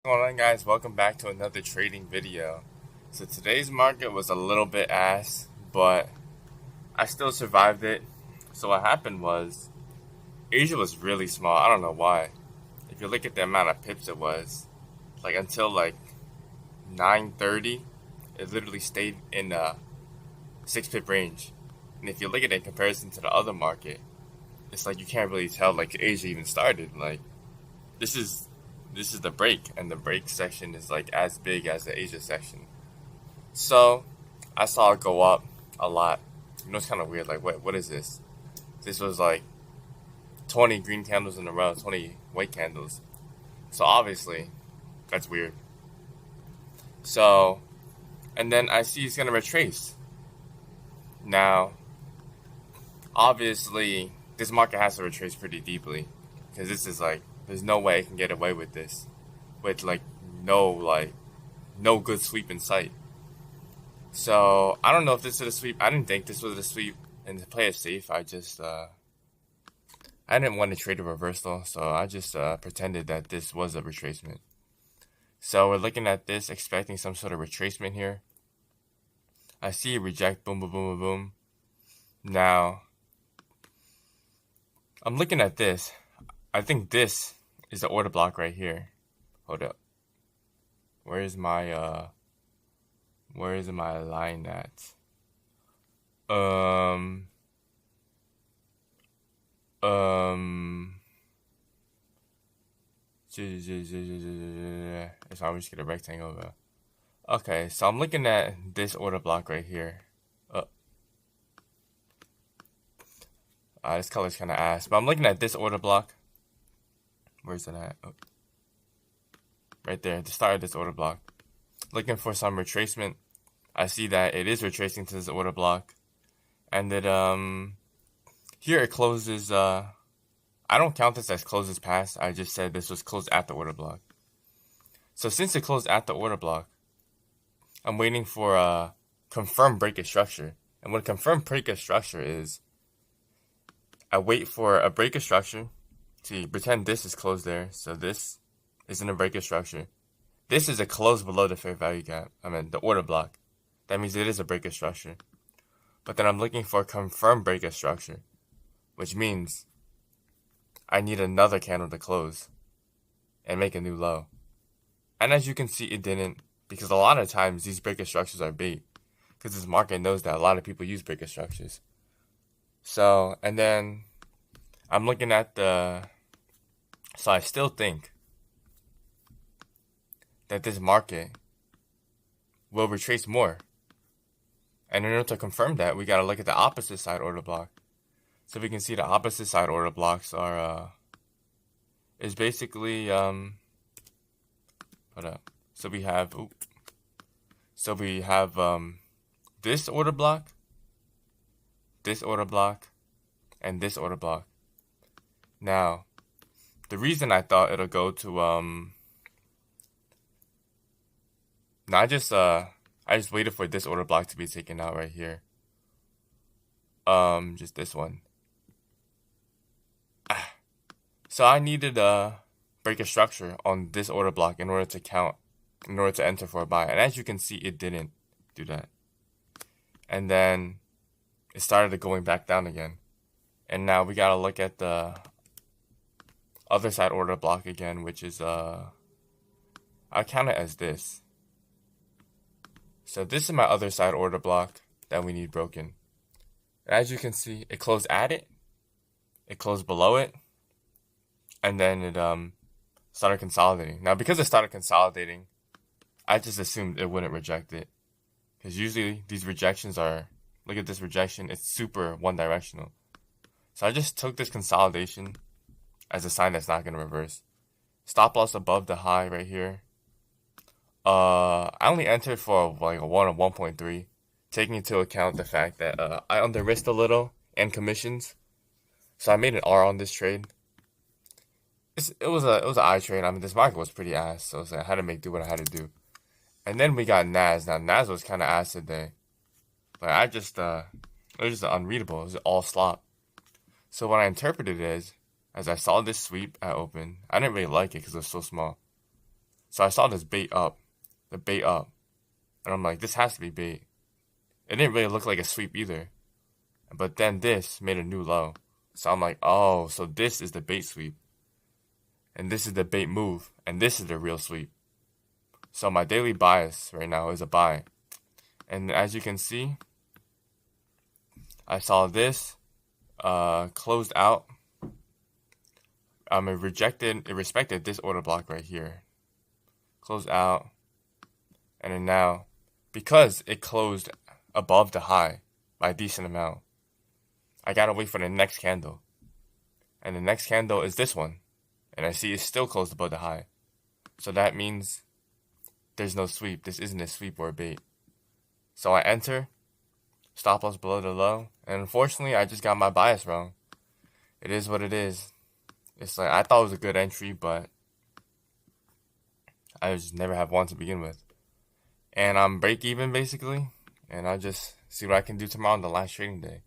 What's going on, guys? Welcome back to another trading video. So today's market was a little bit ass, but I still survived it. So what happened was Asia was really small. I don't know why. If you look at the amount of pips it was, like until like 9:30, it literally stayed in a 6 pip range. And if you look at it in comparison to the other market, it's like you can't really tell like Asia even started. Like this is this is the break, and the break section is like as big as the Asia section. So I saw it go up a lot. It's kind of weird. Like, what is this? This was like 20 green candles in a row, 20 white candles. So obviously, that's weird. So, and then I see it's gonna retrace. Now, obviously, this market has to retrace pretty deeply because this is like, there's no way I can get away with this, with like no good sweep in sight. So I don't know if this is a sweep. I didn't think this was a sweep, and to play it safe, I didn't want to trade a reversal, so I just pretended that this was a retracement. So we're looking at this, expecting some sort of retracement here. I see it reject, boom, boom, boom, boom, boom. Now I'm looking at this. I think this is the order block right here. Hold up. Where is my line at? Um um It's always just get a rectangle though. Okay, so I'm looking at this order block right here. This color's kind of ass, but I'm looking at this order block. Where's it at? Oh, right there, the start of this order block. Looking for some retracement. I see that it is retracing to this order block, and that here it closes. I don't count this as closes past. I just said this was closed at the order block. So since it closed at the order block, I'm waiting for a confirmed break of structure. And what a confirmed break of structure is, I wait for a break of structure. See, pretend this is closed there. So this isn't a break of structure. This is a close below the fair value gap. I mean, the order block. That means it is a break of structure. But then I'm looking for a confirmed break of structure, which means I need another candle to close and make a new low. And as you can see, it didn't, because a lot of times these breaker structures are bait, because this market knows that a lot of people use breaker structures. So, and then I'm looking at so I still think that this market will retrace more. And in order to confirm that, we got to look at the opposite side order block. So we can see the opposite side order blocks are, is basically, hold up. So we have, this order block, and this order block. Now, the reason I thought it'll go to, no, I just waited for this order block to be taken out right here. Just this one. So I needed a break a structure on this order block in order to enter for a buy. And as you can see, it didn't do that. And then it started going back down again. And now we gotta look at the other side order block again, which is I count it as this. So this is my other side order block that we need broken. And as you can see, it closed at it, it closed below it, and then it started consolidating. Now because it started consolidating, I just assumed it wouldn't reject it. Because usually these rejections are, look at this rejection, it's super one directional. So I just took this consolidation as a sign that's not going to reverse. Stop loss above the high right here. I only entered for like a 1 or 1.3, taking into account the fact that I under risked a little and commissions. So I made an R on this trade. It was an I trade. I mean, this market was pretty ass, so I had to make do what I had to do. And then we got Nas. Now Nas was kind of ass today, but it was just unreadable. It was all slop. So what I interpreted is, as I saw this sweep at open, I didn't really like it because it was so small. So I saw this bait up, the bait up, and I'm like, this has to be bait. It didn't really look like a sweep either. But then this made a new low. So I'm like, oh, so this is the bait sweep. And this is the bait move. And this is the real sweep. So my daily bias right now is a buy. And as you can see, I saw this closed out. It respected this order block right here. Closed out. And then now, because it closed above the high by a decent amount, I gotta wait for the next candle. And the next candle is this one. And I see it's still closed above the high. So that means there's no sweep. This isn't a sweep or a bait. So I enter, stop loss below the low, and unfortunately I just got my bias wrong. It is what it is. It's like, I thought it was a good entry, but I just never have one to begin with. And I'm break even basically, and I'll just see what I can do tomorrow on the last trading day.